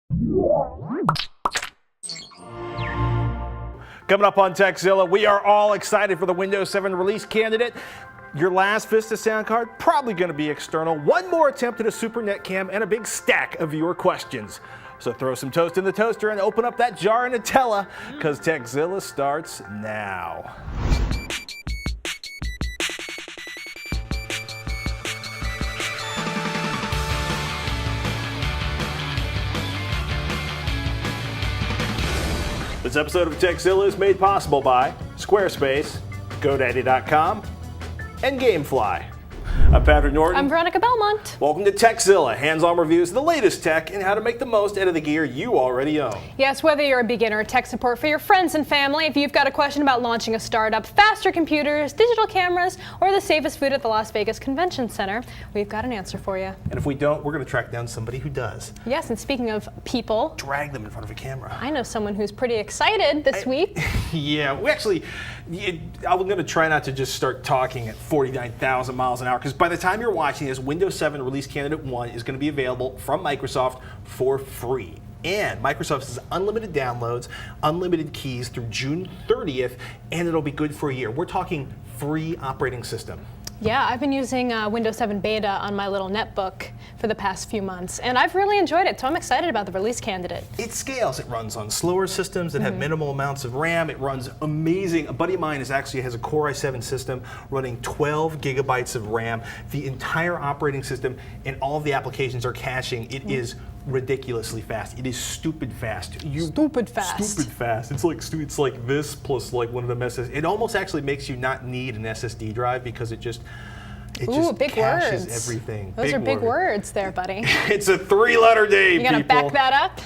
Coming up on Tekzilla, we are all excited for the Windows 7 release candidate. Your last Vista sound card, probably going to be external. One more attempt at a Super Netcam and a big stack of your questions. So throw some toast in the toaster and open up that jar of Nutella, because Tekzilla starts now. This episode of Tekzilla is made possible by Squarespace, GoDaddy.com, and GameFly. I'm Patrick Norton. I'm Veronica Belmont. Welcome to Tekzilla, hands-on reviews of the latest tech and how to make the most out of the gear you already own. Yes, whether you're a beginner, tech support for your friends and family, if you've got a question about launching a startup, faster computers, digital cameras, or the safest food at the Las Vegas Convention Center, we've got an answer for you. And if we don't, we're going to track down somebody who does. Yes, and speaking of people, drag them in front of a camera. I know someone who's pretty excited this week. Yeah, we actually, I'm going to try not to just start talking at 49,000 miles an hour, because by the time you're watching this, Windows 7 Release Candidate 1 is going to be available from Microsoft for free. And Microsoft has unlimited downloads, unlimited keys through June 30th, and it'll be good for a year. We're talking free operating system. Yeah, I've been using Windows 7 Beta on my little netbook for the past few months, and I've really enjoyed it, so I'm excited about the release candidate. It scales. It runs on slower systems that have minimal amounts of RAM. It runs amazing. A buddy of mine has a Core i7 system running 12 gigabytes of RAM. The entire operating system and all of the applications are caching. It is ridiculously fast. It is stupid fast. Stupid fast. Stupid fast. It's like this plus like one of them SSD. It almost actually makes you not need an SSD drive because it just big caches words. everything. Those are big words there, buddy. It's a 3-letter name, You gonna back that up?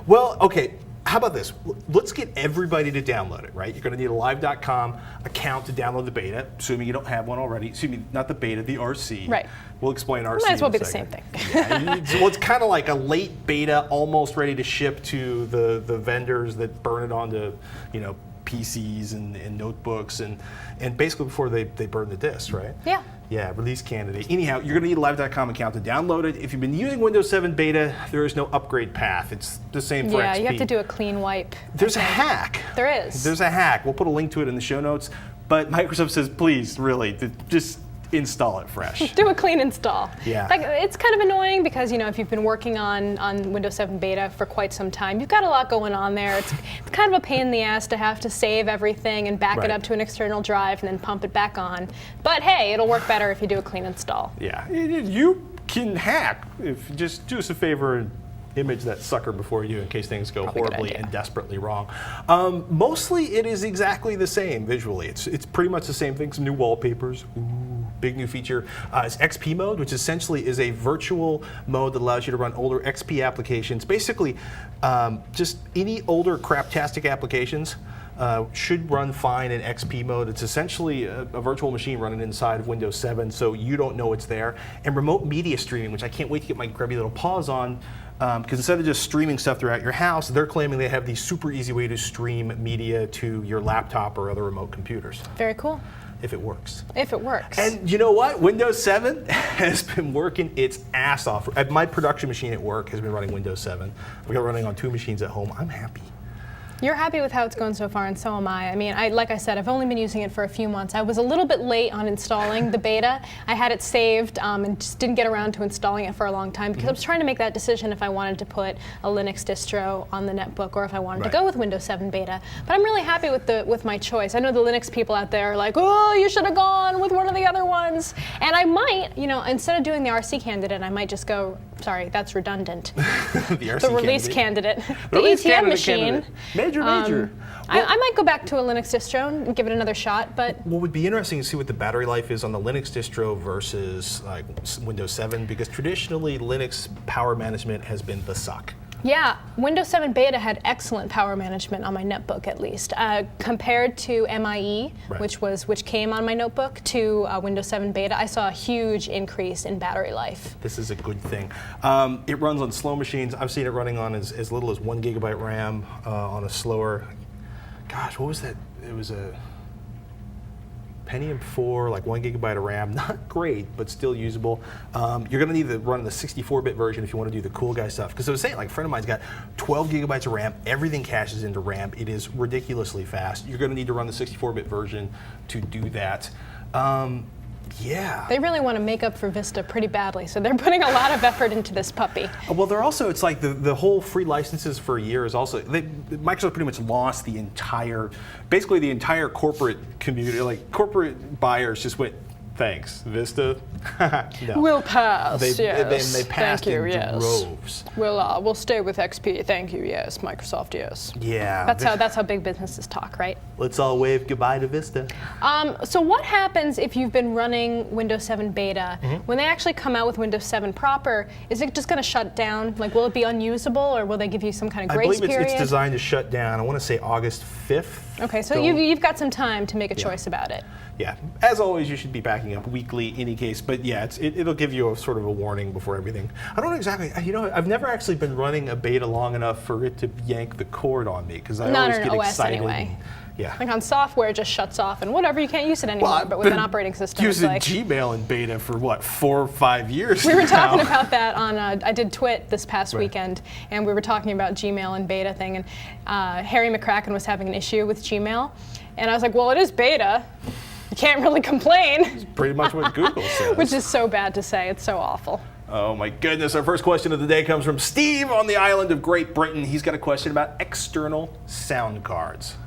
Well, okay. How about this? Let's get everybody to download it, right? You're going to need a live.com account to download the beta, assuming you don't have one already. Excuse me, not the beta, the RC. Right. We'll explain RC. Might as well be the same thing. Yeah, well, it's kind of like a late beta, almost ready to ship to the vendors that burn it onto, PCs and notebooks and basically before they burn the disks, right? Yeah. Yeah, release candidate. Anyhow, you're going to need a live.com account to download it. If you've been using Windows 7 Beta, there is no upgrade path. It's the same for XP. Yeah, you have to do a clean wipe. There's a hack. There is. There's a hack. We'll put a link to it in the show notes. But Microsoft says, please, really, just install it fresh. Do a clean install. Yeah. It's kind of annoying because, if you've been working on Windows 7 Beta for quite some time, you've got a lot going on there. It's kind of a pain in the ass to have to save everything and back it up to an external drive and then pump it back on. But hey, it'll work better if you do a clean install. Yeah, you can hack. Just do us a favor and image that sucker before you in case things go horribly and desperately wrong. Mostly it is exactly the same visually. It's pretty much the same thing. Some new wallpapers. Ooh, big new feature. It's XP mode, which essentially is a virtual mode that allows you to run older XP applications. Basically, just any older craptastic applications should run fine in XP mode. It's essentially a virtual machine running inside of Windows 7, so you don't know it's there. And remote media streaming, which I can't wait to get my grubby little paws on, because instead of just streaming stuff throughout your house, they're claiming they have the super easy way to stream media to your laptop or other remote computers. Very cool. If it works. If it works. And you know what? Windows 7 has been working its ass off. My production machine at work has been running Windows 7. We've got it running on 2 machines at home. I'm happy. You're happy with how it's going so far, and so am I. I mean, like I said, I've only been using it for a few months. I was a little bit late on installing the beta. I had it saved and just didn't get around to installing it for a long time because I was trying to make that decision if I wanted to put a Linux distro on the netbook or if I wanted to go with Windows 7 beta. But I'm really happy with my choice. I know the Linux people out there are like, oh, you should have gone with one of the other ones. And I might, instead of doing the RC candidate, I might just go, sorry, that's redundant. the release candidate. The release ATM candidate machine. Major. Well, I might go back to a Linux distro and give it another shot, but... What would be interesting to see what the battery life is on the Linux distro versus like Windows 7, because traditionally Linux power management has been the suck. Yeah, Windows 7 Beta had excellent power management on my netbook, at least. Compared to MIE, which came on my notebook, to Windows 7 Beta, I saw a huge increase in battery life. This is a good thing. It runs on slow machines. I've seen it running on as little as 1 gigabyte RAM on a slower. Gosh, what was that? It was a Pentium 4, like 1 gigabyte of RAM, not great, but still usable. You're gonna need to run the 64-bit version if you want to do the cool guy stuff. Because I was saying, like a friend of mine's got 12 gigabytes of RAM, everything caches into RAM. It is ridiculously fast. You're gonna need to run the 64-bit version to do that. Yeah. They really want to make up for Vista pretty badly, so they're putting a lot of effort into this puppy. Well, they're also, it's like the whole free licenses for a year is also, Microsoft pretty much lost the entire, basically the entire corporate community, like corporate buyers just went, thanks, Vista, no. We'll pass, yes. They passed Thank you, in droves. We'll stay with XP, thank you, yes, Microsoft, yes. Yeah. That's how big businesses talk, right? Let's all wave goodbye to Vista. So what happens if you've been running Windows 7 beta? When they actually come out with Windows 7 proper, is it just going to shut down? Like, will it be unusable, or will they give you some kind of grace period? It's designed to shut down, I want to say August 5th. Okay, so you've got some time to make a choice about it. Yeah, as always, you should be backing up weekly in any case, but yeah, it'll give you a sort of a warning before everything. I don't know exactly, I've never actually been running a beta long enough for it to yank the cord on me, because I always get excited. Anyway. Yeah. Like on software, it just shuts off and whatever, you can't use it anymore, but with an operating system, using it's like... Gmail in beta for what, 4 or 5 years We were now. talking about that on, I did Twit this past weekend, and we were talking about Gmail and beta thing, and Harry McCracken was having an issue with Gmail, and I was like, well, it is beta. You can't really complain. It's pretty much what Google says. Which is so bad to say. It's so awful. Oh my goodness. Our first question of the day comes from Steve on the island of Great Britain. He's got a question about external sound cards.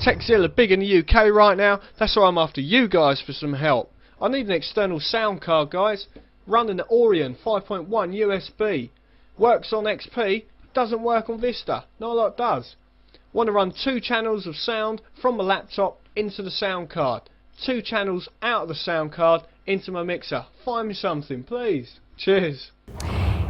Tekzilla big in the UK right now. That's why I'm after you guys for some help. I need an external sound card, guys. Running the Orion 5.1 USB. Works on XP, doesn't work on Vista. Not a lot does. Want to run 2 channels of sound from my laptop into the sound card. 2 channels out of the sound card into my mixer. Find me something, please. Cheers.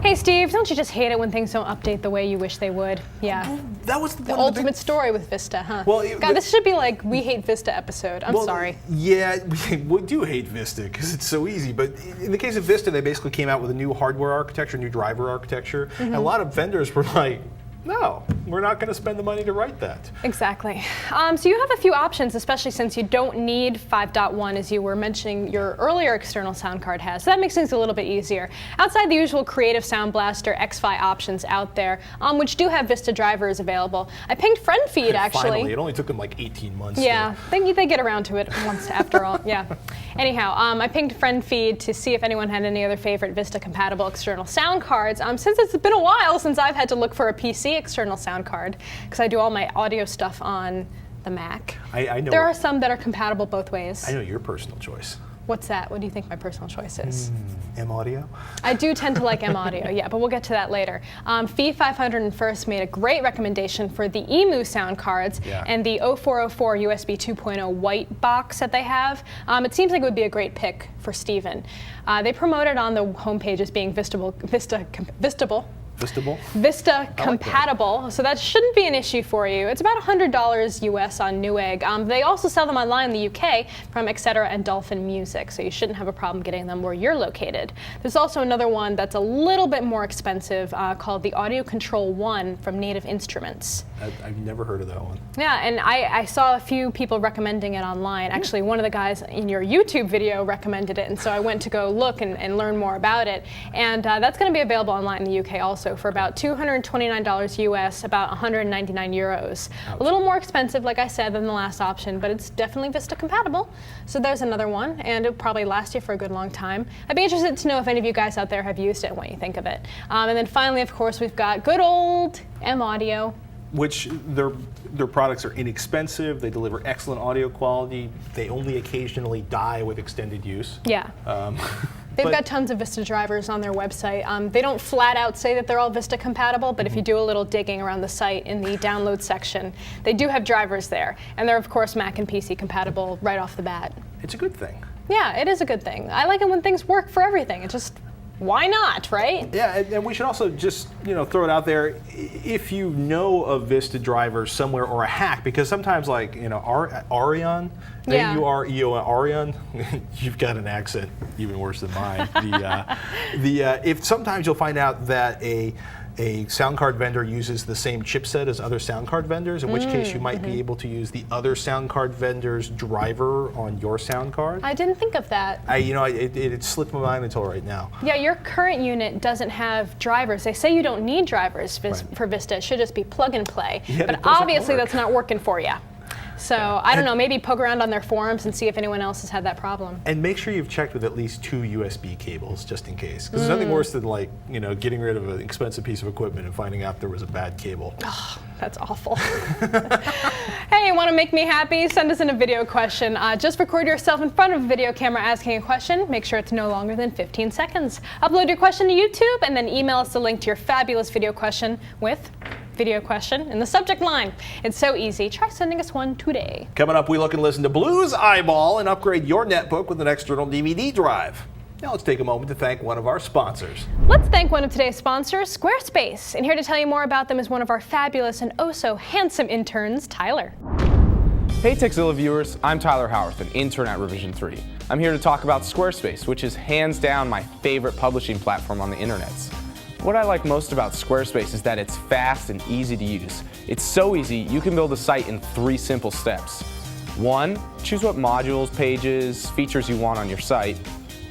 Hey Steve, don't you just hate it when things don't update the way you wish they would? Yeah. That was the ultimate story with Vista, huh? Well, God, this should be like We Hate Vista episode. I'm sorry. Yeah, we do hate Vista because it's so easy. But in the case of Vista, they basically came out with a new hardware architecture, new driver architecture. And a lot of vendors were like, no, we're not going to spend the money to write that. Exactly. So you have a few options, especially since you don't need 5.1, as you were mentioning your earlier external sound card has. So that makes things a little bit easier. Outside the usual Creative Sound Blaster XFi options out there, which do have Vista drivers available. I pinged FriendFeed, actually. Finally, it only took them like 18 months. Yeah, they get around to it once after all. Yeah. Anyhow, I pinged FriendFeed to see if anyone had any other favorite Vista-compatible external sound cards. Since it's been a while since I've had to look for a PC external sound card, because I do all my audio stuff on the Mac. I know. There are some that are compatible both ways. I know your personal choice. What's that? What do you think my personal choice is? M-Audio? I do tend to like M-Audio, yeah, but we'll get to that later. Fee 501st made a great recommendation for the EMU sound cards and the 0404 USB 2.0 white box that they have. It seems like it would be a great pick for Steven. They promote it on the homepage as being Vista compatible, so that shouldn't be an issue for you. It's about $100 US on Newegg. They also sell them online in the UK from Etc. and Dolphin Music, so you shouldn't have a problem getting them where you're located. There's also another one that's a little bit more expensive called the Audio Control 1 from Native Instruments. I've never heard of that one. Yeah, and I saw a few people recommending it online. Actually, one of the guys in your YouTube video recommended it, and so I went to go look and learn more about it. And that's going to be available online in the UK also for about $229 US, about 199 euros. Ouch. A little more expensive, like I said, than the last option, but it's definitely Vista compatible. So there's another one, and it'll probably last you for a good long time. I'd be interested to know if any of you guys out there have used it and what you think of it. And then finally, of course, we've got good old M-Audio. Which their products are inexpensive, they deliver excellent audio quality, they only occasionally die with extended use. Yeah. They've got tons of Vista drivers on their website. They don't flat out say that they're all Vista compatible, but if you do a little digging around the site in the download section, they do have drivers there. And they're, of course, Mac and PC compatible right off the bat. It's a good thing. Yeah, it is a good thing. I like it when things work for everything. It just, why not, right? Yeah, and we should also just throw it out there, if you know a Vista driver somewhere or a hack, because sometimes like Arion, A-U-R-E-O-N, Arion, you've got an accent even worse than mine. If sometimes you'll find out that a sound card vendor uses the same chipset as other sound card vendors, in which case you might be able to use the other sound card vendor's driver on your sound card. I didn't think of that. It slipped my mind until right now. Yeah, your current unit doesn't have drivers. They say you don't need drivers for Vista. It should just be plug and play. Yeah, but obviously that's not working for you. So I don't know, maybe poke around on their forums and see if anyone else has had that problem. And make sure you've checked with at least 2 USB cables, just in case. Because there's nothing worse than, like, getting rid of an expensive piece of equipment and finding out there was a bad cable. Oh, that's awful. Hey, want to make me happy? Send us in a video question. Just record yourself in front of a video camera asking a question. Make sure it's no longer than 15 seconds. Upload your question to YouTube and then email us the link to your fabulous video question with video question in the subject line. It's so easy. Try sending us one today. Coming up, we look and listen to Blues Eyeball and upgrade your netbook with an external DVD drive. Now let's take a moment to thank one of our sponsors. Let's thank one of today's sponsors, Squarespace. And here to tell you more about them is one of our fabulous and oh so handsome interns, Tyler. Hey Tekzilla viewers, I'm Tyler Howarth, an intern at Revision 3. I'm here to talk about Squarespace, which is hands down my favorite publishing platform on the internet. What I like most about Squarespace is that it's fast and easy to use. It's so easy, you can build a site in 3 simple steps. 1, choose what modules, pages, features you want on your site.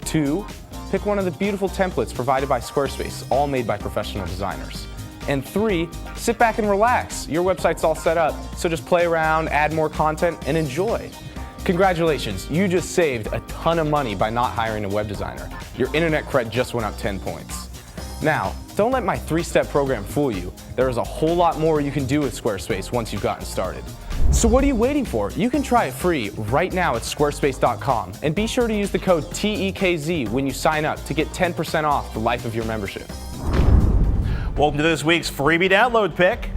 2, pick one of the beautiful templates provided by Squarespace, all made by professional designers. And 3, sit back and relax. Your website's all set up, so just play around, add more content, and enjoy. Congratulations, you just saved a ton of money by not hiring a web designer. Your internet cred just went up 10 points. Now, don't let my 3-step program fool you. There is a whole lot more you can do with Squarespace once you've gotten started. So what are you waiting for? You can try it free right now at squarespace.com, and be sure to use the code TEKZ when you sign up to get 10% off the life of your membership. Welcome to this week's freebie download pick.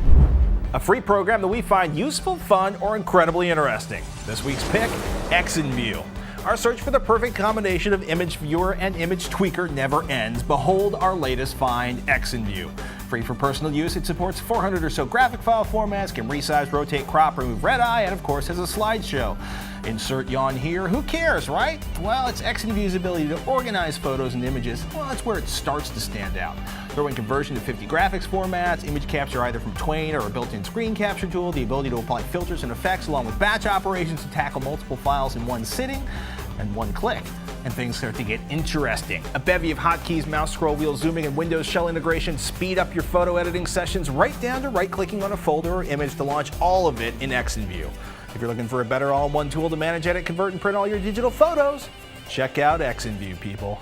A free program that we find useful, fun, or incredibly interesting. This week's pick, XNView. Our search for the perfect combination of image viewer and image tweaker never ends. Behold our latest find, XNView. Free for personal use, it supports 400 or so graphic file formats, can resize, rotate, crop, remove red eye, and of course has a slideshow. Insert yawn here, who cares, right? Well, it's XNView's ability to organize photos and images. Well, that's where it starts to stand out. Throw in conversion to 50 graphics formats, image capture either from Twain or a built-in screen capture tool, the ability to apply filters and effects along with batch operations to tackle multiple files in one sitting and one click. And things start to get interesting. A bevy of hotkeys, mouse scroll wheel zooming, and Windows shell integration speed up your photo editing sessions right down to right-clicking on a folder or image to launch all of it in XNView. If you're looking for a better all-in-one tool to manage, edit, convert, and print all your digital photos, check out XNView, people.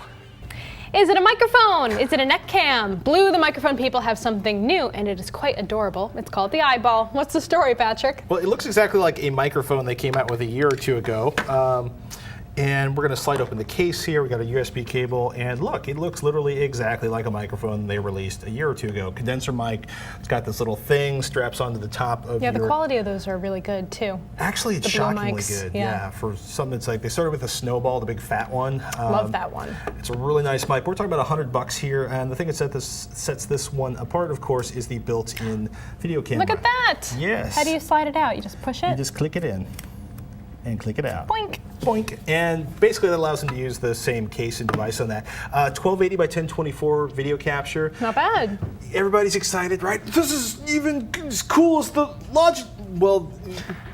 Is it a microphone? Is it a neck cam? Blue, the microphone people have something new, and it is quite adorable. It's called the Eyeball. What's the story, Patrick? Well, it looks exactly like a microphone they came out with a year or 2 ago. And we're going to slide open the case here. We got a USB cable, and look, it looks literally exactly like a microphone they released a year or 2 ago. Condenser mic. It's got this little thing straps onto the top of the quality of those are really good too. Actually, it's shockingly good. Yeah, for something that's like, they started with a Snowball, the big fat one. Love that one. It's a really nice mic. We're talking about $100 here, and the thing that sets this one apart, of course, is the built-in video camera. Look at that. Yes. How do you slide it out? You just push it? You just click it in and click it out. Boink. Boink. And basically that allows them to use the same case and device on that. 1280 by 1024 video capture. Not bad. Everybody's excited, right? This is even as cool as the Logic. Well,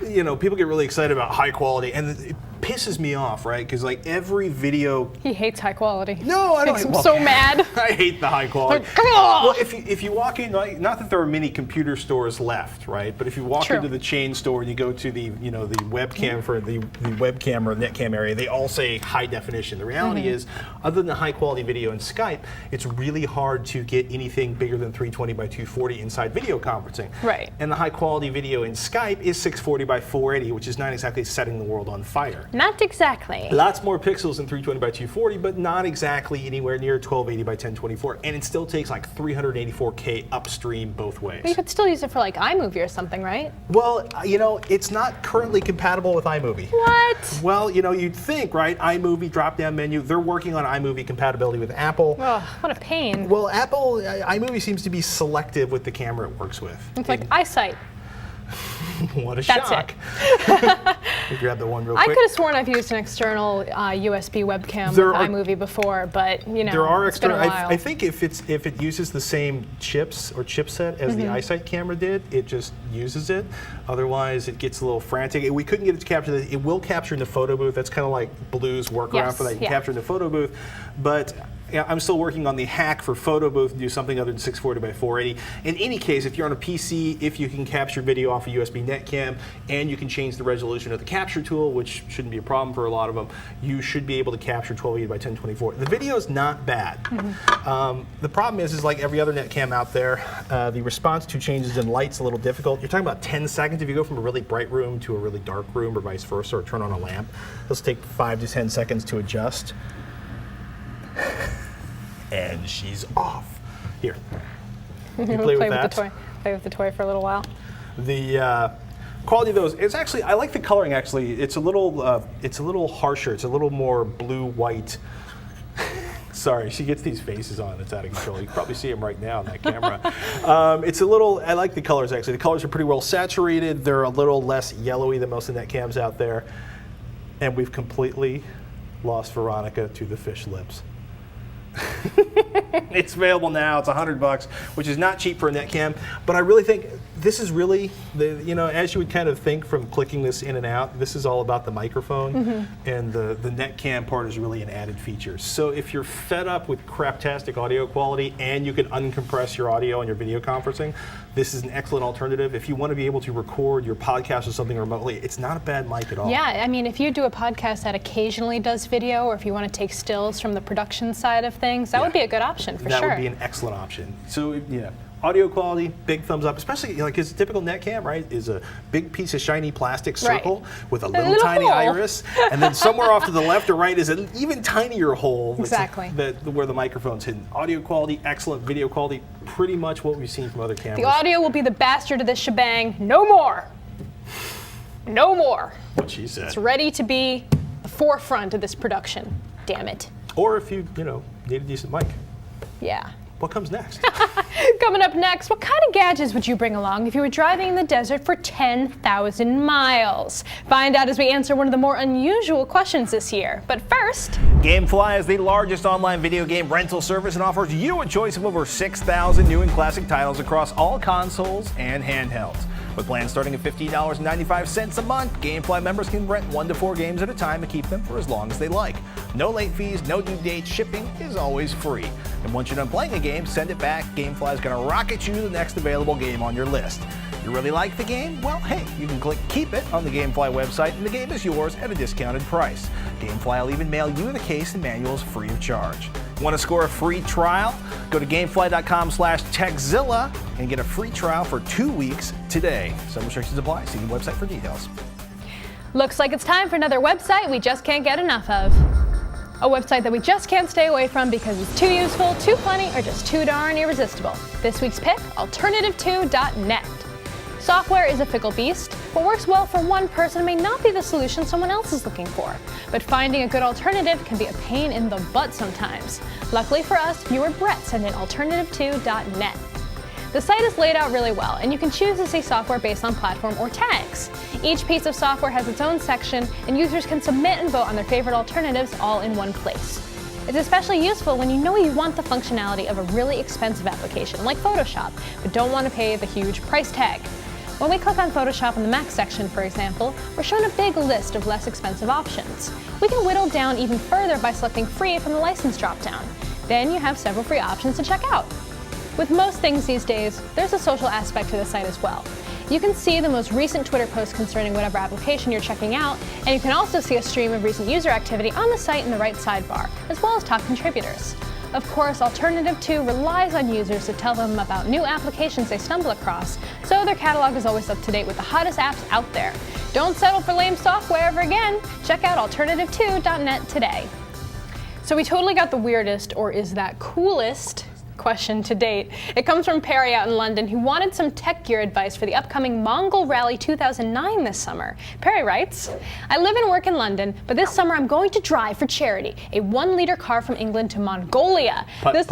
people get really excited about high quality, and it pisses me off, right? Because like every video. He hates high quality. No, I don't. Makes him so mad. I hate the high quality. Like, come on! Well, if you walk in, like, not that there are many computer stores left, right? But if you walk into the chain store and you go to the the webcam for the webcam or netcam area, they all say high definition. The reality is, other than the high quality video in Skype, it's really hard to get anything bigger than 320 by 240 inside video conferencing. Right. And the high quality video in Skype is 640 by 480, which is not exactly setting the world on fire. Not exactly. Lots more pixels than 320 by 240, but not exactly anywhere near 1280 by 1024. And it still takes like 384K upstream both ways. But you could still use it for like iMovie or something, right? Well, it's not currently compatible with iMovie. What? Well, you'd think, right? iMovie drop-down menu. They're working on iMovie compatibility with Apple. Oh, what a pain. Well, iMovie seems to be selective with the camera it works with. It's like iSight. What a That's shock. We grab the one real I quick. could have sworn I've used an external USB webcam There with are- iMovie before, but you know, There are it's been a external. while. I think if it uses the same chips or chipset as the iSight camera did, it just uses it. Otherwise, it gets a little frantic. We couldn't get it to capture this. It will capture in the photo booth. That's kind of like Blue's workaround Yes, for that. You can yeah. capture in the photo booth, but. Yeah, I'm still working on the hack for photo booth to do something other than 640 by 480. In any case, if you're on a PC, if you can capture video off a USB netcam and you can change the resolution of the capture tool, which shouldn't be a problem for a lot of them, you should be able to capture 1280 by 1024. The video is not bad. The problem is like every other netcam out there, the response to changes in light's a little difficult. You're talking about 10 seconds if you go from a really bright room to a really dark room or vice versa, or turn on a lamp. It'll take 5 to 10 seconds to adjust. And she's off. Here, you play with that. The toy. Play with the toy for a little while. The quality of those, it's actually, I like the coloring actually. It's a little harsher. It's a little more blue-white. Sorry, she gets these faces on. It's out of control. You can probably see them right now on that camera. It's a little, I like the colors actually. The colors are pretty well saturated. They're a little less yellowy than most of the netcams out there. And we've completely lost Veronica to the fish lips. It's available now. It's $100, which is not cheap for a netcam. But I really think this is really, as you would kind of think from clicking this in and out, this is all about the microphone. And the netcam part is really an added feature. So if you're fed up with craptastic audio quality and you can uncompress your audio on your video conferencing, this is an excellent alternative. If you want to be able to record your podcast or something remotely, it's not a bad mic at all. Yeah, I mean, if you do a podcast that occasionally does video, or if you want to take stills from the production side of things, that would be a good option for That sure. would be an excellent option. So yeah, audio quality, big thumbs up. Especially like his typical netcam, right, is a big piece of shiny plastic circle with a little tiny hole. iris, and then somewhere off to the left or right is an even tinier hole. Exactly. Where the microphone's hidden. Audio quality, excellent. Video quality, pretty much what we've seen from other cameras. The audio will be the bastard of this shebang. No more. No more. What she said. It's ready to be the forefront of this production. Damn it. Or if you need a decent mic. Yeah. What comes next? Coming up next, what kind of gadgets would you bring along if you were driving in the desert for 10,000 miles? Find out as we answer one of the more unusual questions this year. But first, GameFly is the largest online video game rental service and offers you a choice of over 6,000 new and classic titles across all consoles and handhelds. With plans starting at $15.95 a month, GameFly members can rent 1 to 4 games at a time and keep them for as long as they like. No late fees, no due dates, shipping is always free. And once you're done playing a game, send it back. GameFly is going to rocket you to the next available game on your list. You really like the game? Well, hey, you can click Keep It on the GameFly website and the game is yours at a discounted price. GameFly will even mail you the case and manuals free of charge. Want to score a free trial? Go to gamefly.com/Tekzilla and get a free trial for 2 weeks today. Some restrictions apply. See the website for details. looks like it's time for another website we just can't get enough of. A website that we just can't stay away from because it's too useful, too funny, or just too darn irresistible. This week's pick, alternative2.net. Software is a fickle beast. What works well for one person may not be the solution someone else is looking for. But finding a good alternative can be a pain in the butt sometimes. Luckily for us, viewer Brett sent in alternative2.net. The site is laid out really well, and you can choose to see software based on platform or tags. Each piece of software has its own section, and users can submit and vote on their favorite alternatives all in one place. It's especially useful when you know you want the functionality of a really expensive application like Photoshop, but don't want to pay the huge price tag. When we click on Photoshop in the Mac section, for example, we're shown a big list of less expensive options. We can whittle down even further by selecting Free from the License dropdown. Then you have several free options to check out. With most things these days, there's a social aspect to the site as well. You can see the most recent Twitter posts concerning whatever application you're checking out, and you can also see a stream of recent user activity on the site in the right sidebar, as well as top contributors. Of course, Alternative 2 relies on users to tell them about new applications they stumble across, so their catalog is always up to date with the hottest apps out there. Don't settle for lame software ever again. Check out alternative2.net today. So we totally got the weirdest, or is that coolest, question to date. It comes from Perry out in London, who wanted some tech gear advice for the upcoming Mongol Rally 2009 this summer. Perry writes, I live and work in London, but this summer I'm going to drive for charity a 1-liter car from England to Mongolia. This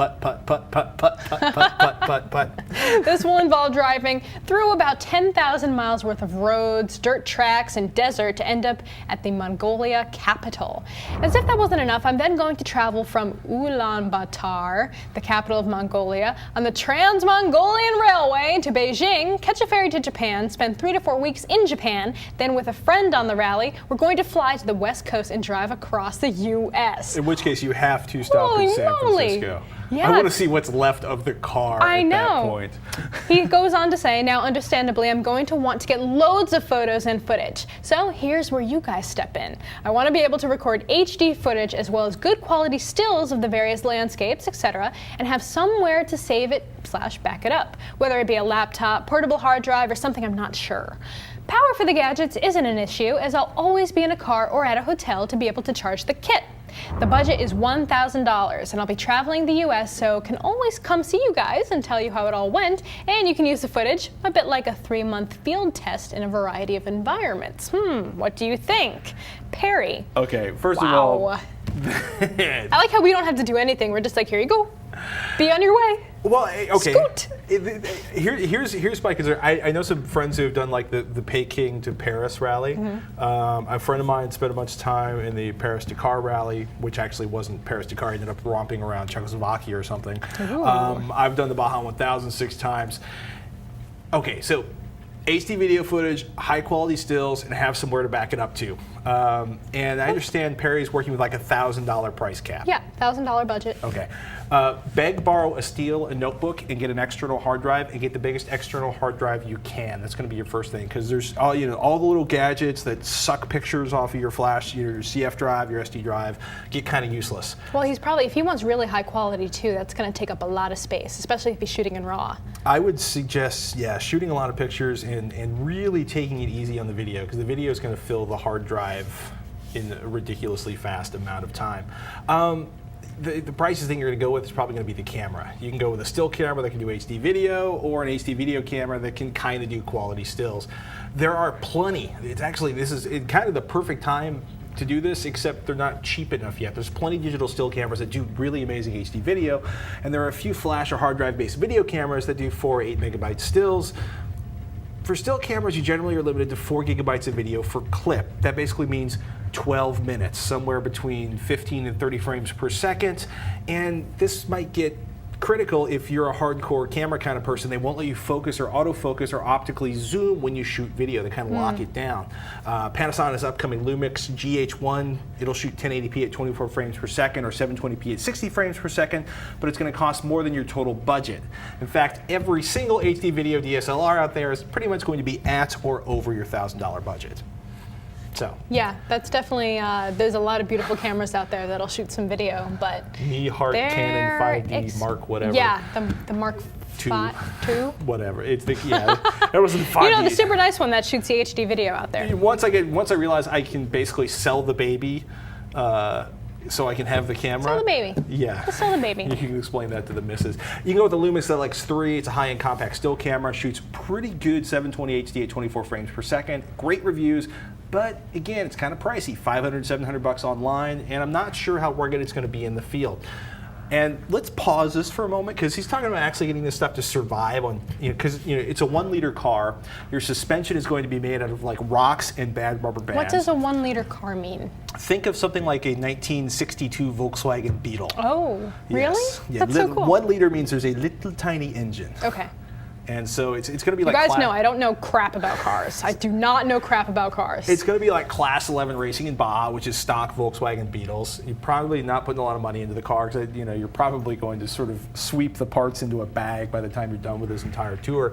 will involve driving through about 10,000 miles worth of roads, dirt tracks, and desert to end up at the Mongolia capital. As if that wasn't enough, I'm then going to travel from Ulaanbaatar, the capital of Mongolia, on the Trans-Mongolian Railway to Beijing, catch a ferry to Japan, spend 3 to 4 weeks in Japan, then with a friend on the rally, we're going to fly to the West Coast and drive across the U.S. In which case you have to stop in San Francisco. Yeah. I want to see what's left of the car at that point. He goes on to say, now understandably, I'm going to want to get loads of photos and footage. So here's where you guys step in. I want to be able to record HD footage as well as good quality stills of the various landscapes, etc., and have somewhere to save it / back it up, whether it be a laptop, portable hard drive, or something I'm not sure. Power for the gadgets isn't an issue, as I'll always be in a car or at a hotel to be able to charge the kit. The budget is $1,000, and I'll be traveling the US, so can always come see you guys and tell you how it all went, and you can use the footage, a bit like a 3-month field test in a variety of environments. What do you think? Perry. Okay, first of all... I like how we don't have to do anything. We're just like, here you go. Be on your way. Well, okay. Scoot. Here's my concern. I know some friends who have done like the Peking to Paris rally. A friend of mine spent a bunch of time in the Paris-Dakar rally, which actually wasn't Paris-Dakar. He ended up romping around Czechoslovakia or something. I've done the Baja 1000 6 times. Okay, so HD video footage, high quality stills, and have somewhere to back it up to. And I understand Perry's working with like a $1,000 price cap. Yeah, $1,000 budget. Okay. Beg, borrow a notebook, and get an external hard drive, and get the biggest external hard drive you can. That's going to be your first thing, because there's all the little gadgets that suck pictures off of your flash, your CF drive, your SD drive, get kind of useless. Well, he's probably, if he wants really high quality too, that's going to take up a lot of space, especially if he's shooting in RAW. I would suggest, yeah, shooting a lot of pictures and really taking it easy on the video, because the video is going to fill the hard drive in a ridiculously fast amount of time. The priciest thing you're going to go with is probably going to be the camera. You can go with a still camera that can do HD video, or an HD video camera that can kind of do quality stills. There are plenty. This is kind of the perfect time to do this, except they're not cheap enough yet. There's plenty of digital still cameras that do really amazing HD video, and there are a few flash or hard drive based video cameras that do 4 or 8 megabyte stills. For still cameras, you generally are limited to 4 gigabytes of video for clip. That basically means 12 minutes, somewhere between 15 and 30 frames per second. And this might get critical if you're a hardcore camera kind of person. They won't let you focus or autofocus or optically zoom when you shoot video. They kind of lock it down. Panasonic's upcoming Lumix GH1, it'll shoot 1080p at 24 frames per second or 720p at 60 frames per second, but it's going to cost more than your total budget. In fact, every single HD video DSLR out there is pretty much going to be at or over your $1,000 budget. So. Yeah, that's definitely, there's a lot of beautiful cameras out there that'll shoot some video, but Heart Canon 5D Mark whatever. Yeah, the Mark II. Whatever. It's the, yeah, there wasn't 5D. You know, the super nice one that shoots the HD video out there. Once I realize I can basically sell the baby, so I can have the camera. Sell the baby. Yeah. Just sell the baby. You can explain that to the missus. You can go with the Lumix LX3. It's a high-end compact still camera. Shoots pretty good 720 HD at 24 frames per second. Great reviews. But again, it's kind of pricey, $500, $700 online, and I'm not sure how rugged it's going to be in the field. And let's pause this for a moment, because he's talking about actually getting this stuff to survive on, because it's a 1-liter car. Your suspension is going to be made out of like rocks and bad rubber bands. What does a 1-liter car mean? Think of something like a 1962 Volkswagen Beetle. Oh, really? Yes. Yeah. That's so cool. 1 liter means there's a little tiny engine. Okay. And so it's going to be like... You guys know I don't know crap about cars. I do not know crap about cars. It's going to be like Class 11 racing in Baja, which is stock Volkswagen Beetles. You're probably not putting a lot of money into the car, because you're probably going to sort of sweep the parts into a bag by the time you're done with this entire tour.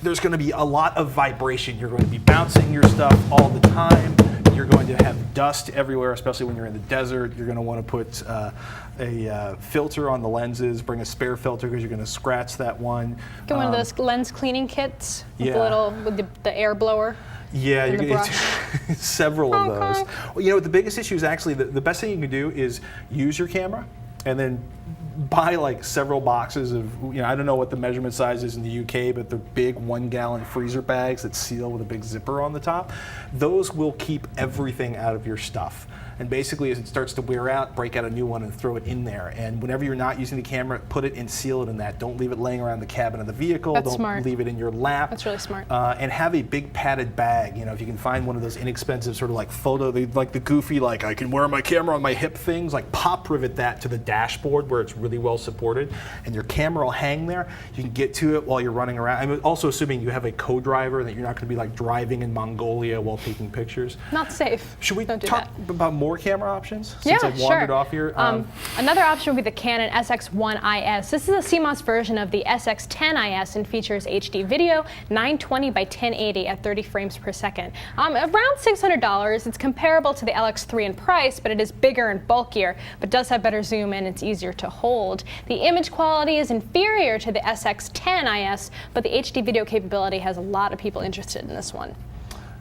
There's going to be a lot of vibration. You're going to be bouncing your stuff all the time. You're going to have dust everywhere, especially when you're in the desert. You're going to want to put a filter on the lenses, bring a spare filter because you're going to scratch that one. Get one of those lens cleaning kits with yeah. the air blower. Yeah, and the brush. Several of those. Well, the biggest issue is actually the best thing you can do is use your camera and then buy like several boxes of, I don't know what the measurement size is in the UK, but they're big 1-gallon freezer bags that seal with a big zipper on the top. Those will keep everything out of your stuff. And basically, as it starts to wear out, break out a new one and throw it in there. And whenever you're not using the camera, put it and seal it in that. Don't leave it laying around the cabin of the vehicle. That's Don't smart. leave it in your lap. That's really smart. And have a big padded bag. If you can find one of those inexpensive sort of like like the goofy, like I can wear my camera on my hip things, like pop rivet that to the dashboard where it's really well supported, and your camera will hang there. You can get to it while you're running around. I'm also assuming you have a co-driver, that you're not going to be like driving in Mongolia while taking pictures. Not safe. Should we Don't do talk that. about more camera options? Yeah, Since I've wandered sure. off here. Another option would be the Canon SX1 IS. This is a CMOS version of the SX10 IS and features HD video, 920 by 1080 at 30 frames per second. Around $600. It's comparable to the LX3 in price, but it is bigger and bulkier, but does have better zoom and it's easier to hold. The image quality is inferior to the SX10 IS, but the HD video capability has a lot of people interested in this one.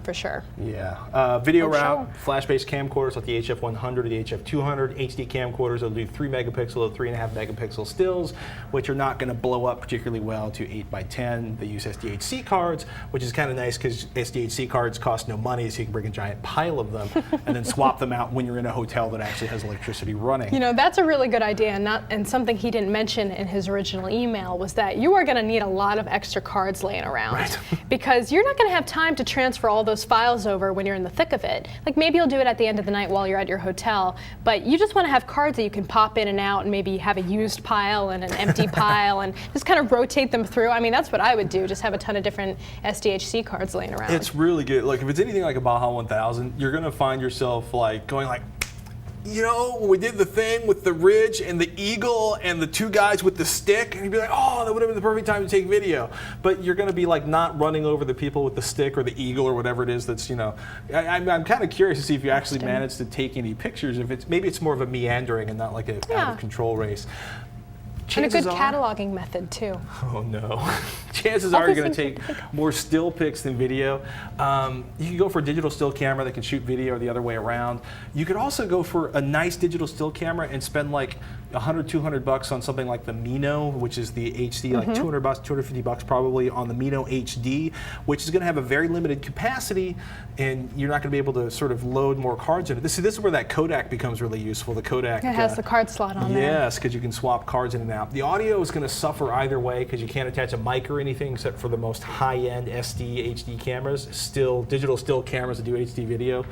For sure. Yeah. Video For route, sure. flash-based camcorders like the HF100 or the HF200, HD camcorders that'll do 3 megapixel or 3.5 megapixel stills, which are not going to blow up particularly well to 8x10. They use SDHC cards, which is kind of nice because SDHC cards cost no money, so you can bring a giant pile of them and then swap them out when you're in a hotel that actually has electricity running. That's a really good idea, and something he didn't mention in his original email was that you are going to need a lot of extra cards laying around. Right. Because you're not going to have time to transfer all those files over when you're in the thick of it. Like maybe you'll do it at the end of the night while you're at your hotel, but you just want to have cards that you can pop in and out and maybe have a used pile and an empty pile and just kind of rotate them through. I mean, that's what I would do, just have a ton of different SDHC cards laying around. It's really good. Like if it's anything like a Baja 1000, you're going to find yourself like going like, when we did the thing with the Ridge and the Eagle and the two guys with the stick, and you'd be like, oh, that would have been the perfect time to take video. But you're going to be like not running over the people with the stick or the Eagle or whatever it is that's, I'm kind of curious to see if you actually managed to take any pictures. If maybe it's more of a meandering and not like an out of control race. And a good Chances are- cataloging method too. Oh no. Chances are you're going to take more still pics than video. You can go for a digital still camera that can shoot video or the other way around. You could also go for a nice digital still camera and spend like $100, $200 on something like the Mino, which is the HD, like $200, $250 probably on the Mino HD, which is going to have a very limited capacity, and you're not going to be able to sort of load more cards in it. This is where that Kodak becomes really useful. The Kodak. It has the card slot on there. Yes, because you can swap cards in and out. The audio is going to suffer either way because you can't attach a mic or anything except for the most high-end SD, HD cameras, digital still cameras that do HD video.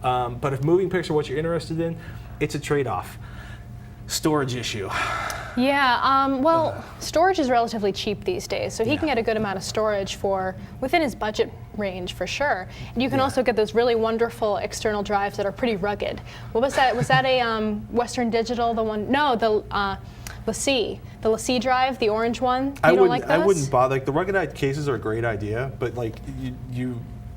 But if moving picture what you're interested in, it's a trade-off. Storage issue. Yeah, well, storage is relatively cheap these days, so he can get a good amount of storage for within his budget range for sure. And you can also get those really wonderful external drives that are pretty rugged. What was that? Was that a Western Digital? The one? No, the LaCie drive, the orange one. I those? wouldn't bother. Like the ruggedized cases are a great idea, but like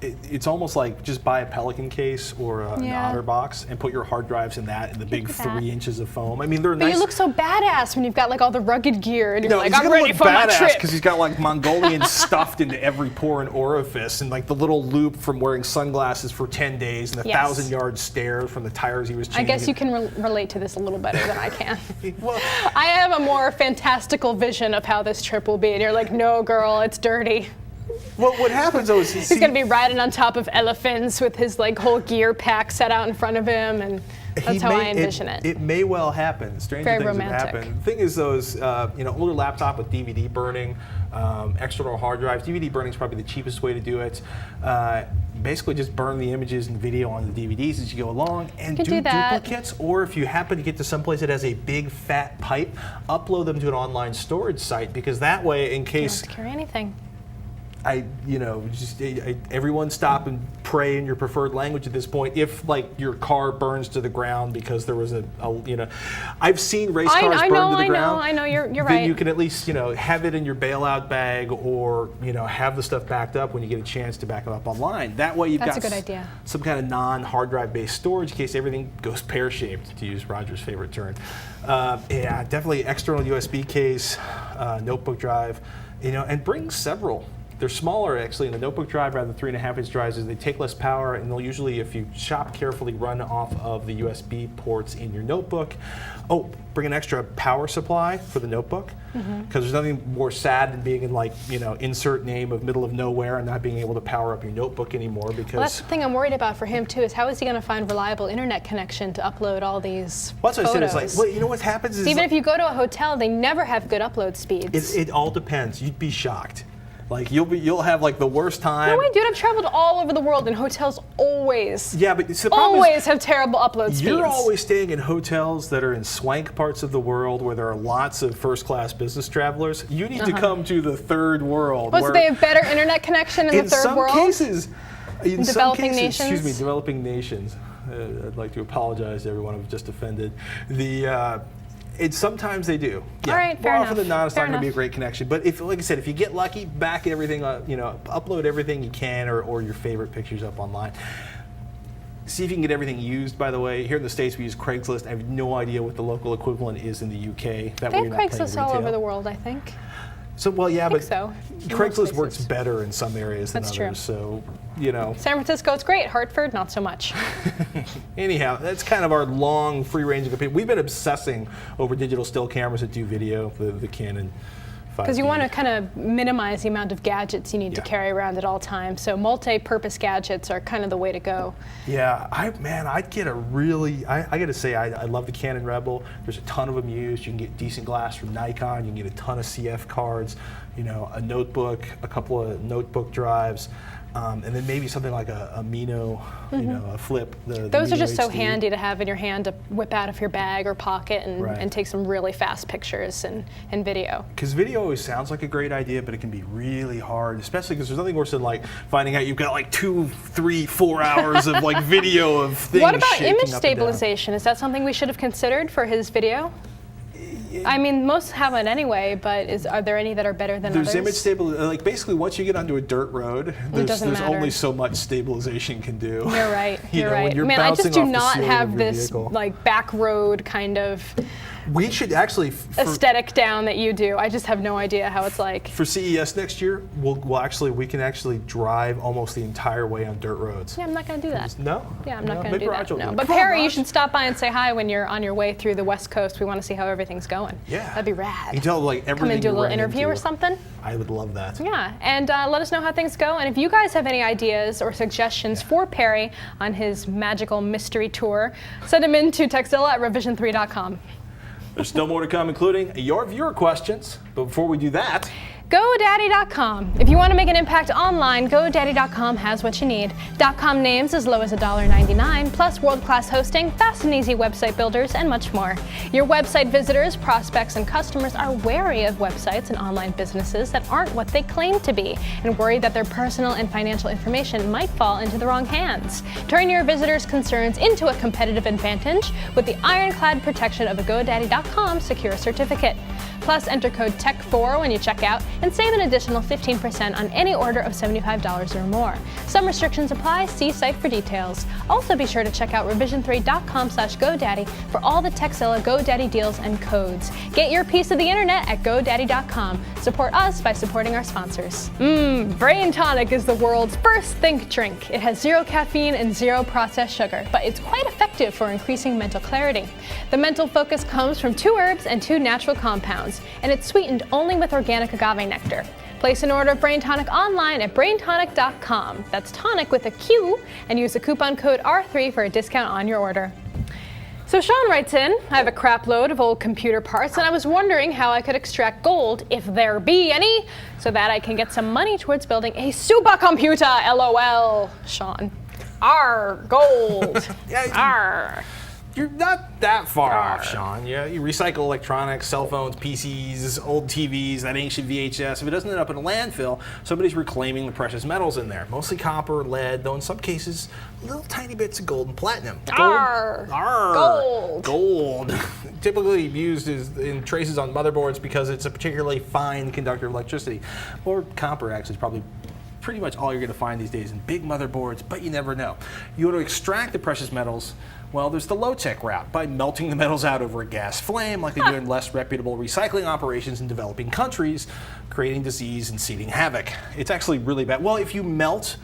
it's almost like just buy a Pelican case or an OtterBox and put your hard drives in that and the big 3 inches of foam. I mean, they're nice. But you look so badass when you've got like all the rugged gear and you're like, he's I'm gonna ready look for my badass trip. because he's got like Mongolian stuffed into every pore and orifice, and like the little loop from wearing sunglasses for 10 days, and the 1,000-yard stare from the tires he was changing. I guess you can relate to this a little better than I can. Well, I have a more fantastical vision of how this trip will be, and you're like, no, girl, it's dirty. well, what happens though is He's gonna be riding on top of elephants with his like whole gear pack set out in front of him, and that's how I envision it. It may well happen. Stranger Very things romantic. have happened. The thing is, though, is older laptop with DVD burning, external hard drives. DVD burning is probably the cheapest way to do it. Basically, just burn the images and video on the DVDs as you go along, and do duplicates. Or if you happen to get to someplace that has a big fat pipe, upload them to an online storage site, because that way, in case You don't have to carry anything. everyone stop and pray in your preferred language at this point. If like your car burns to the ground because there was I've seen race cars burn to the ground. I know, you're then right. you can at least have it in your bailout bag, or have the stuff backed up when you get a chance to back it up online. That way you've That's got a good idea. some kind of non-hard drive based storage in case everything goes pear-shaped, to use Roger's favorite term. Definitely external USB case, notebook drive, and bring several. they're smaller actually in the notebook drive rather than 3.5-inch drives. They take less power, and they'll usually, if you shop carefully, run off of the USB ports in your notebook. Oh, bring an extra power supply for the notebook, because there's nothing more sad than being in, like, you know, insert name of middle of nowhere and not being able to power up your notebook anymore. Because well, that's the thing I'm worried about for him too, is how is he going to find reliable internet connection to upload all these that's what photos? I said. It's like, well, you know what happens is, even if you go to a hotel, they never have good upload speeds. it all depends. You'd be shocked. Like, you'll have like the worst time. No way, dude, I've traveled all over the world, and hotels always, yeah, but the problem always is, have terrible upload speeds. you're always staying in hotels that are in swank parts of the world where there are lots of first-class business travelers. You need to come to the third world. So they have better internet connection in the third world? In some developing cases, nations? excuse me, developing nations. I'd like to apologize to everyone I've just offended. Sometimes they do. Yeah. All right, fair More enough. often than not, it's Fair not going to be a enough. great connection. But if, like I said, if you get lucky, back everything, upload everything you can, or your favorite pictures up online. See if you can get everything used. By the way, here in the States, we use Craigslist. I have no idea what the local equivalent is in the UK. That They way have you're not paying Craigslist all retail. over the world, I think. So, well, yeah, but so. In Craigslist most works places. better in some areas than That's others. true. So, you know. San Francisco, it's great. Hartford, not so much. Anyhow, that's kind of our long, free-ranging opinion. We've been obsessing over digital still cameras that do video, the Canon 5D. Because you want to kind of minimize the amount of gadgets you need to Yeah. carry around at all times. So multi-purpose gadgets are kind of the way to go. Yeah, I'd get a really, I got to say, I love the Canon Rebel. There's a ton of them used. You can get decent glass from Nikon. You can get a ton of CF cards, a notebook, a couple of notebook drives. And then maybe something like a Mino, a flip. The Those are Mino just so HD. handy to have in your hand to whip out of your bag or pocket and, Right. and take some really fast pictures and video. Because video always sounds like a great idea, but it can be really hard, especially because there's nothing worse than like finding out you've got like 2, 3, 4 hours of like video of things. What about shaking image up and down. stabilization? Is that something we should have considered for his video? I mean, most have it anyway, but are there any that are better than There's others? image stabilization. Like basically, once you get onto a dirt road, there's doesn't matter. only so much stabilization can do. You're right. You're when right. you're Man, I just bouncing do off the not ceiling have of your this vehicle. like back road kind of We should actually aesthetic down that you do. I just have no idea how it's like. for CES next year. We can actually drive almost the entire way on dirt roads. Yeah, I'm not going to do that. No. Yeah, I'm not going to maybe do Raj that. will No. do it. But Come on, Perry, you Raj. should stop by and say hi when you're on your way through the West Coast. We want to see how everything's going. Yeah. That'd be rad. You tell like everything. Come and do a you little ran interview or into. something. I would love that. Yeah, and let us know how things go. And if you guys have any ideas or suggestions for Perry on his magical mystery tour, send them in to Tekzilla at revision3.com. There's still more to come, including your viewer questions. But before we do that, GoDaddy.com. If you want to make an impact online, GoDaddy.com has what you need. .com names as low as $1.99, plus world-class hosting, fast and easy website builders, and much more. Your website visitors, prospects, and customers are wary of websites and online businesses that aren't what they claim to be, and worried that their personal and financial information might fall into the wrong hands. Turn your visitors' concerns into a competitive advantage with the ironclad protection of a GoDaddy.com secure certificate. Plus, enter code TECH4 when you check out and save an additional 15% on any order of $75 or more. Some restrictions apply. See site for details. Also, be sure to check out revision3.com/GoDaddy for all the Tekzilla GoDaddy deals and codes. Get your piece of the internet at GoDaddy.com. Support us by supporting our sponsors. Brain Tonic is the world's first think drink. It has 0 caffeine and 0 processed sugar, but it's quite effective for increasing mental clarity. The mental focus comes from 2 herbs and 2 natural compounds, and it's sweetened only with organic agave nectar. Place an order of Brain Tonic online at braintonic.com. That's tonic with a Q, and use the coupon code R3 for a discount on your order. So Sean writes in, I have a crap load of old computer parts, and I was wondering how I could extract gold, if there be any, so that I can get some money towards building a supercomputer, LOL, Sean. Arr, gold. Yeah, Arr. you're not that far off, Sean. Yeah, you recycle electronics, cell phones, PCs, old TVs, that ancient VHS. If it doesn't end up in a landfill, somebody's reclaiming the precious metals in there. Mostly copper, lead, though in some cases, little tiny bits of gold and platinum. Arr. Gold. Gold. Typically used in traces on motherboards because it's a particularly fine conductor of electricity. Or copper, actually, is probably pretty much all you're going to find these days in big motherboards, but you never know. You want to extract the precious metals. Well, there's the low-tech route, by melting the metals out over a gas flame like they do in less reputable recycling operations in developing countries, creating disease and seeding havoc. It's actually really bad. Well, if you melt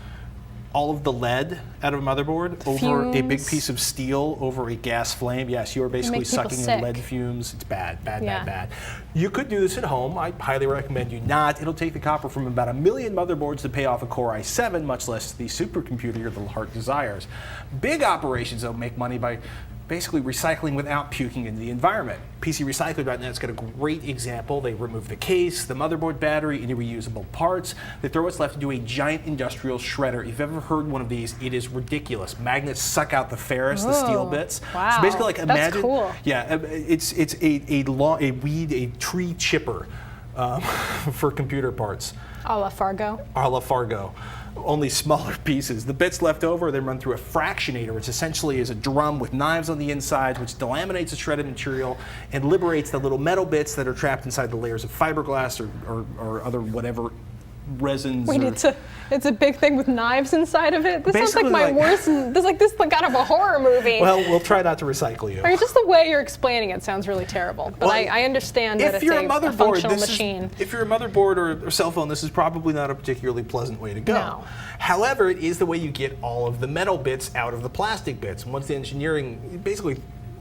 all of the lead out of a motherboard over a big piece of steel over a gas flame, yes, you're basically sucking in lead fumes. It's bad, bad. You could do this at home. I highly recommend you not. It'll take the copper from about 1 million motherboards to pay off a Core i7, much less the supercomputer your little heart desires. Big operations, though, make money by basically recycling without puking into the environment. PCRecycler.net's got a great example. They remove the case, the motherboard battery, any reusable parts. They throw what's left into a giant industrial shredder. If you've ever heard one of these, it is ridiculous. Magnets suck out the ferrous, the steel bits. Wow. So basically, like, imagine, that's cool. Yeah, it's a tree chipper for computer parts. A la Fargo. A la Fargo. Only smaller pieces. The bits left over, they run through a fractionator, which essentially is a drum with knives on the inside, which delaminates the shredded material and liberates the little metal bits that are trapped inside the layers of fiberglass or other whatever resins. Wait, it's a big thing with knives inside of it? This sounds like my worst, this is like out of a horror movie. Well, we'll try not to recycle you. I mean, just the way you're explaining it sounds really terrible. But well, I understand that it's a functional machine. If you're a motherboard or cell phone, this is probably not a particularly pleasant way to go. No. However, it is the way you get all of the metal bits out of the plastic bits. And once the engineering, basically,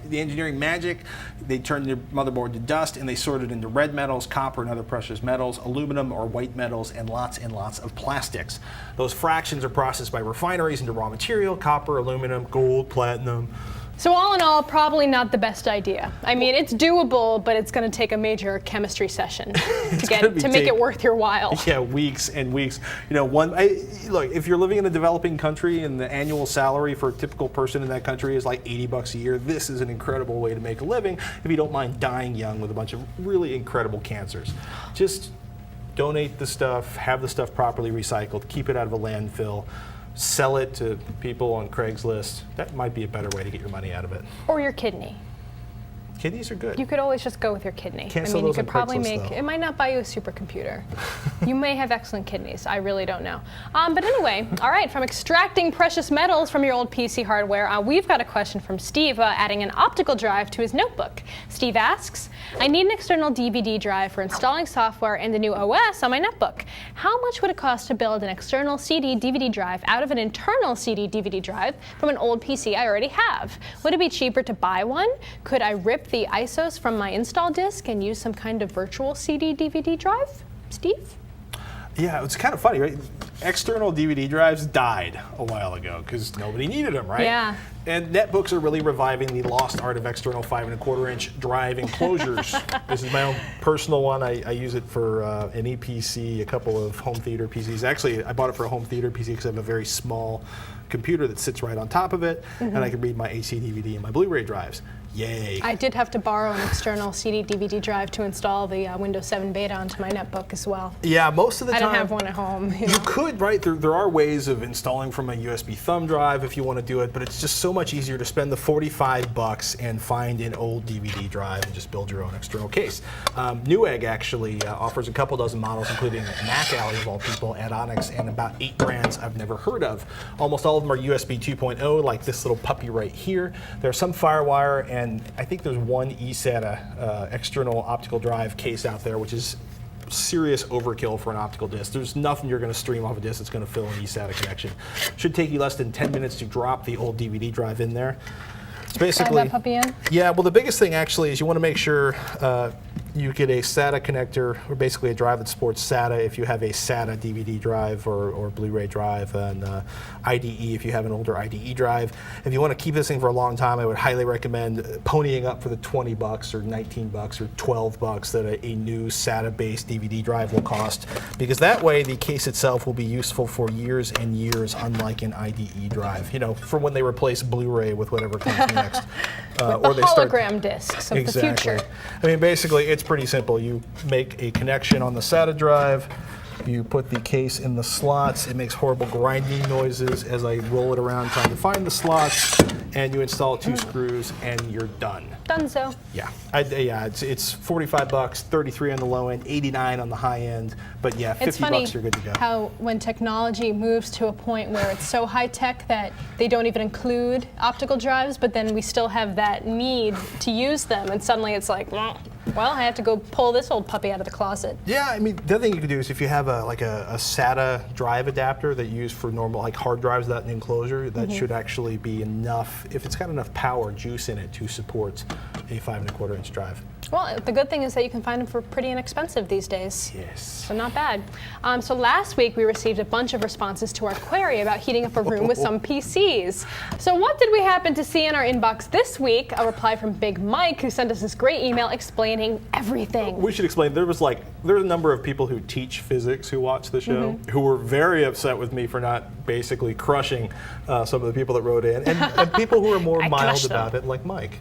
the engineering magic, they turned the motherboard to dust and they sort it into red metals, copper and other precious metals, aluminum or white metals, and lots of plastics. Those fractions are processed by refineries into raw material, copper, aluminum, gold, platinum. So all in all, probably not the best idea. I mean, it's doable, but it's going to take a major chemistry session to make it worth your while. Yeah, weeks and weeks. You know, look, if you're living in a developing country and the annual salary for a typical person in that country is like $80 a year, this is an incredible way to make a living if you don't mind dying young with a bunch of really incredible cancers. Just donate the stuff, have the stuff properly recycled, keep it out of a landfill. Sell it to people on Craigslist. That might be a better way to get your money out of it. Or your kidney. Kidneys are good. You could always just go with your kidney. Can't sell those you could probably Craigslist, though. It might not buy you a supercomputer. You may have excellent kidneys. I really don't know. But anyway, all right, from extracting precious metals from your old PC hardware, we've got a question from Steve adding an optical drive to his notebook. Steve asks, I need an external DVD drive for installing software and the new OS on my netbook. How much would it cost to build an external CD-DVD drive out of an internal CD-DVD drive from an old PC I already have? Would it be cheaper to buy one? Could I rip the ISOs from my install disk and use some kind of virtual CD-DVD drive? Steve? Yeah, it's kind of funny, right? External DVD drives died a while ago because nobody needed them, right? Yeah. And netbooks are really reviving the lost art of external 5 1/4-inch drive enclosures. This is my own personal one. I use it for an EPC, a couple of home theater PCs. Actually, I bought it for a home theater PC because I have a very small computer that sits right on top of it, and I can read my HD DVD and my Blu-ray drives. Yay. I did have to borrow an external CD-DVD drive to install the Windows 7 beta onto my netbook as well. Yeah, most of the time. I didn't have one at home. You could, right? There are ways of installing from a USB thumb drive if you want to do it, but it's just so much easier to spend the $45 and find an old DVD drive and just build your own external case. Newegg actually offers a couple dozen models, including Mac Alley of all people, Addonics, and about 8 brands I've never heard of. Almost all of them are USB 2.0, like this little puppy right here. There's some FireWire, and I think there's one eSATA external optical drive case out there, which is serious overkill for an optical disc. There's nothing you're going to stream off a disc that's going to fill an eSATA connection. Should take you less than 10 minutes to drop the old DVD drive in there. It's basically, add that puppy in? Yeah, well, the biggest thing actually is you want to make sure you get a SATA connector, or basically a drive that supports SATA if you have a SATA DVD drive or Blu-ray drive, and IDE if you have an older IDE drive. If you want to keep this thing for a long time, I would highly recommend ponying up for the $20 or $19 or $12 that a new SATA-based DVD drive will cost, because that way the case itself will be useful for years and years, unlike an IDE drive. You know, for when they replace Blu-ray with whatever comes next. Or the hologram discs of the future. I mean, basically, it's pretty simple. You make a connection on the SATA drive, you put the case in the slots, it makes horrible grinding noises as I roll it around trying to find the slots. and you install 2 screws, and you're done. Dunzo. Yeah, it's $45, 33 on the low end, 89 on the high end, but yeah, It's $50 funny you're good to go. how when technology moves to a point where it's so high tech that they don't even include optical drives, but then we still have that need to use them, and suddenly it's like, well, I have to go pull this old puppy out of the closet. Yeah, I mean, the other thing you can do is if you have a SATA drive adapter that you use for normal, like hard drives without an enclosure, that should actually be enough, if it's got enough power juice in it to support a 5 1/4 inch drive. Well, the good thing is that you can find them for pretty inexpensive these days. Yes. So not bad. So last week we received a bunch of responses to our query about heating up a room with some PCs. So what did we happen to see in our inbox this week? A reply from Big Mike, who sent us this great email explaining everything. We should explain, there's a number of people who teach physics who watch the show who were very upset with me for not basically crushing some of the people that wrote in, and people who are more mild crushed them. about it, like Mike.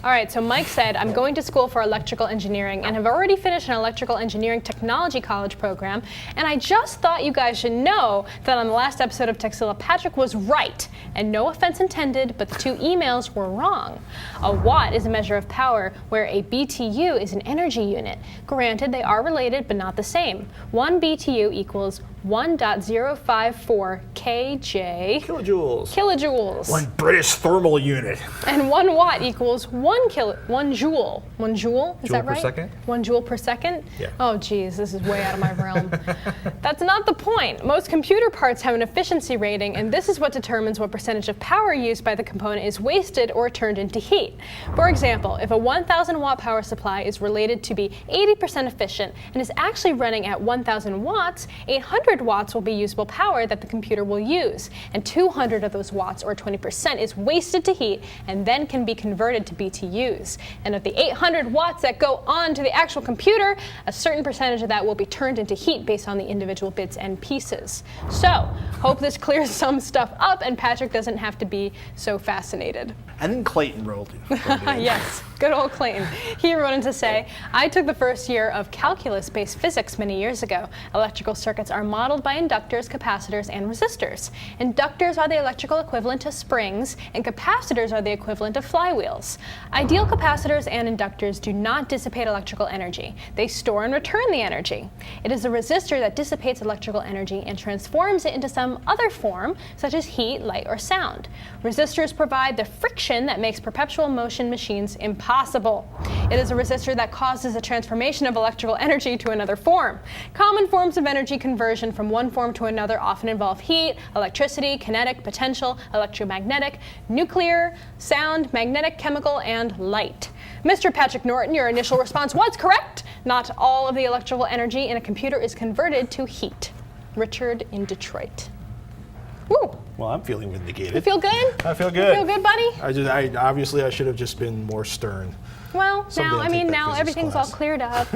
All right, so Mike said, I'm going to school for electrical engineering and have already finished an electrical engineering technology college program, and I just thought you guys should know that on the last episode of Tekzilla, Patrick was right, and no offense intended, but the 2 emails were wrong. A watt is a measure of power, where a BTU is an energy unit. Granted, they are related, but not the same. 1 BTU equals 1.054 kJ kilojoules. One British thermal unit. And 1 watt equals 1 joule. 1 joule, is Joule that per right? second? 1 joule per second? Yeah. Oh geez, this is way out of my realm. That's not the point. Most computer parts have an efficiency rating, and this is what determines what percentage of power used by the component is wasted or turned into heat. For example, if a 1,000 watt power supply is related to be 80% efficient and is actually running at 1,000 watts, 800 watts will be usable power that the computer will use, and 200 of those watts, or 20%, is wasted to heat and then can be converted to BTUs. And of the 800 watts that go on to the actual computer, a certain percentage of that will be turned into heat based on the individual bits and pieces. So, hope this clears some stuff up and Patrick doesn't have to be so fascinated. And then Clayton wrote in. Yes, good old Clayton. He wrote in to say, I took the first year of calculus-based physics many years ago. Electrical circuits are modeled by inductors, capacitors, and resistors. Inductors are the electrical equivalent to springs, and capacitors are the equivalent of flywheels. Ideal capacitors and inductors do not dissipate electrical energy. They store and return the energy. It is a resistor that dissipates electrical energy and transforms it into some other form, such as heat, light, or sound. Resistors provide the friction that makes perpetual motion machines impossible. It is a resistor that causes a transformation of electrical energy to another form. Common forms of energy conversion from one form to another often involve heat, electricity, kinetic, potential, electromagnetic, nuclear, sound, magnetic, chemical, and light. Mr. Patrick Norton, your initial response was correct. Not all of the electrical energy in a computer is converted to heat. Richard in Detroit. Woo! Well, I'm feeling vindicated. You feel good? I feel good. You feel good, buddy? I should have just been more stern. Well, Someday I'll take that now physics everything's class. all cleared up.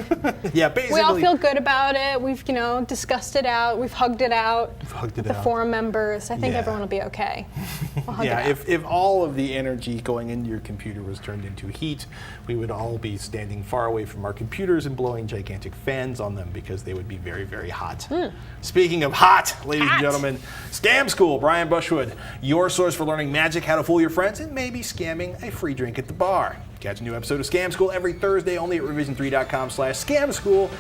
Yeah, basically. We all feel good about it. We've, discussed it out. We've hugged it out. The forum members. I think Yeah. everyone will be okay. We'll hug Yeah, it out. if all of the energy going into your computer was turned into heat, we would all be standing far away from our computers and blowing gigantic fans on them because they would be very, very hot. Speaking of hot, ladies and gentlemen, Scam School, Brian Bushwood, your source for learning magic, how to fool your friends, and maybe scamming a free drink at the bar. Catch a new episode of Scam School every Thursday only at revision3.com/scamschool.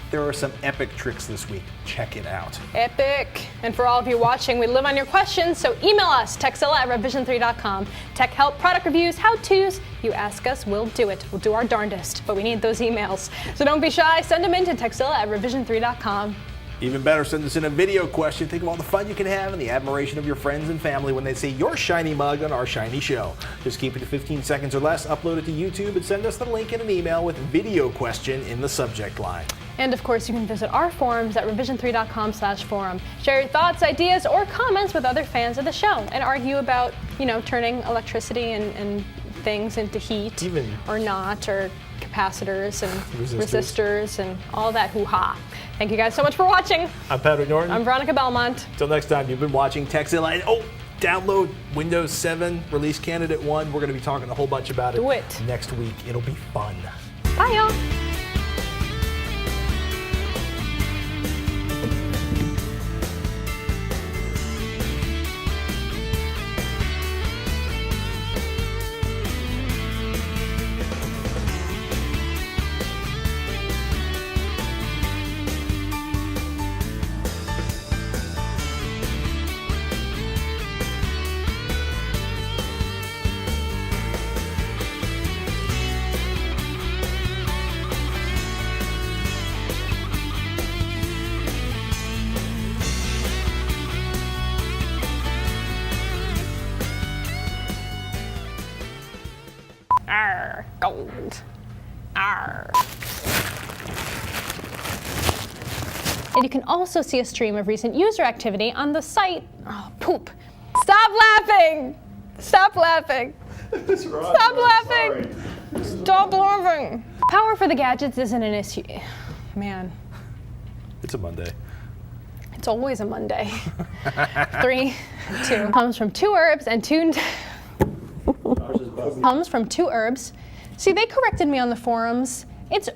There are some epic tricks this week. Check it out. Epic. And for all of you watching, we live on your questions, so email us, Tekzilla@revision3.com. Tech help, product reviews, how-tos. You ask us, we'll do it. We'll do our darndest, but we need those emails. So don't be shy. Send them in to Tekzilla@revision3.com. Even better, send us in a video question. Think of all the fun you can have and the admiration of your friends and family when they see your shiny mug on our shiny show. Just keep it to 15 seconds or less, upload it to YouTube, and send us the link in an email with video question in the subject line. And of course, you can visit our forums at revision3.com/forum. Share your thoughts, ideas, or comments with other fans of the show and argue about, turning electricity and things into heat or not, or capacitors and resistors and all that hoo-ha. Thank you guys so much for watching. I'm Patrick Norton. I'm Veronica Belmont. Until next time, you've been watching Tekzilla. And download Windows 7 Release Candidate 1. We're going to be talking a whole bunch about it. Do it. Next week. It'll be fun. Bye, y'all. Arr, gold. Arr. And you can also see a stream of recent user activity on the site. Oh, poop. Stop laughing! Stop laughing! Stop laughing! Stop laughing! Power for the gadgets isn't an issue. Man. It's a Monday. It's always a Monday. 3, 2. Comes from 2 herbs and 2... Comes from 2 herbs. See, they corrected me on the forums. It's...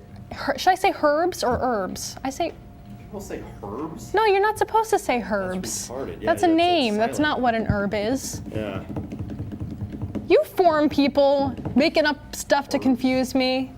Should I say herbs or herbs? I say... People say herbs? No, you're not supposed to say herbs. That's retarded. Yeah, That's a name. That's silent. not what an herb is. Yeah. You forum people making up stuff to confuse me.